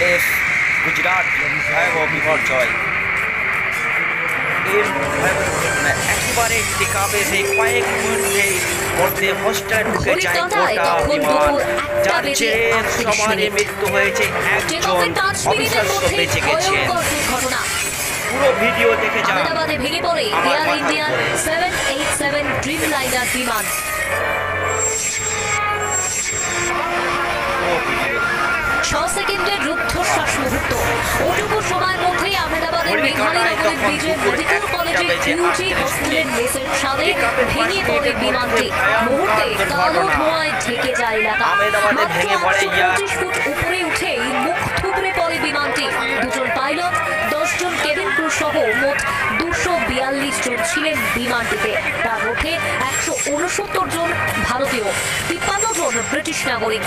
Place Gujarat ভয়াবহ বিপর্যয়। একেবারে টেকাবে সেই কয়েক মিনিটের মধ্যে হোস্টেলে ঢুকে যায় গোটা বিমান, যার জেরে সবারই মৃত্যু হয়েছে, একজন অবিশ্বাস্য বেঁচে গেছেন। পুরো ভিডিও দেখে যান। আহমেদাবাদে ভেঙে পড়ে এয়ার ইন্ডিয়ার 787 ড্রিমলাইনার বিমান। 6 সেকেন্ডের রুদ্ধশ্বাস মুহূর্ত। ওটুকু সময়ের মধ্যেই আহমেদাবাদের মেঘালীনগরের বিজয় মেডিকেল কলেজের ইউজি হস্টেলের মেসের ছাদে ভেঙে পড়ে বিমানটি। মুহূর্তে কালো ধোঁয়ায় ঢেকে যায় এলাকা। মাত্র 125 ফুট উপরে উঠেই মুখ থুবড়ে পড়ে বিমানটি। দুজন পাইলট, 10 জন কেবিন ক্রু সহ মোট 242 জন ছিলেন বিমানটিতে। তার মধ্যে 169 জন ভারতীয়, 53 জন ব্রিটিশ নাগরিক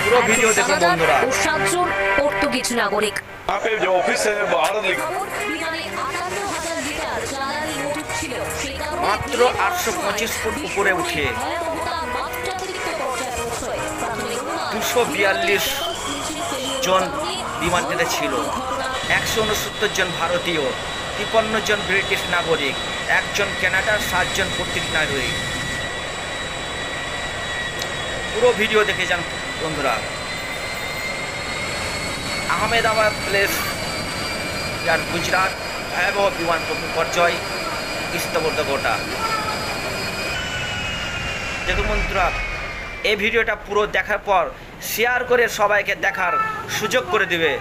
ও 7 জন পর্তুগিজ নাগরিক। মাত্র 825 ফুট উপরে উঠে 242 জন বিমানটিতে ছিল। 169 জন ভারতীয়, 53 জন ব্রিটিশ নাগরিক, 1 জন কানাডার, 7 জন পর্তুগিজ নাগরিক। পুরো ভিডিও দেখে যান বন্ধুরা। আহমেদাবাদ প্লেস যার গুজরাট ভয়াবহ বিমান বিপর্যয়, স্তব্ধ গোটা। দেখুন বন্ধুরা, এই ভিডিওটা পুরো দেখার পর শেয়ার করে সবাইকে দেখার সুযোগ করে দিবে।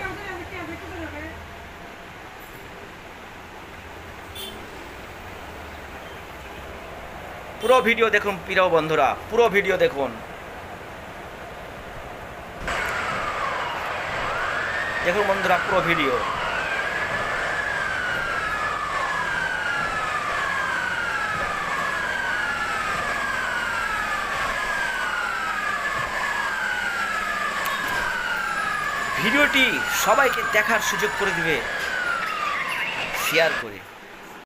পুরো ভিডিও দেখুন প্রিয় বন্ধুরা, পুরো ভিডিও দেখুন। দেখুন বন্ধুরা পুরো ভিডিও। ভিডিওটি সবাইকে দেখার সুযোগ করে দিবে শেয়ার করে।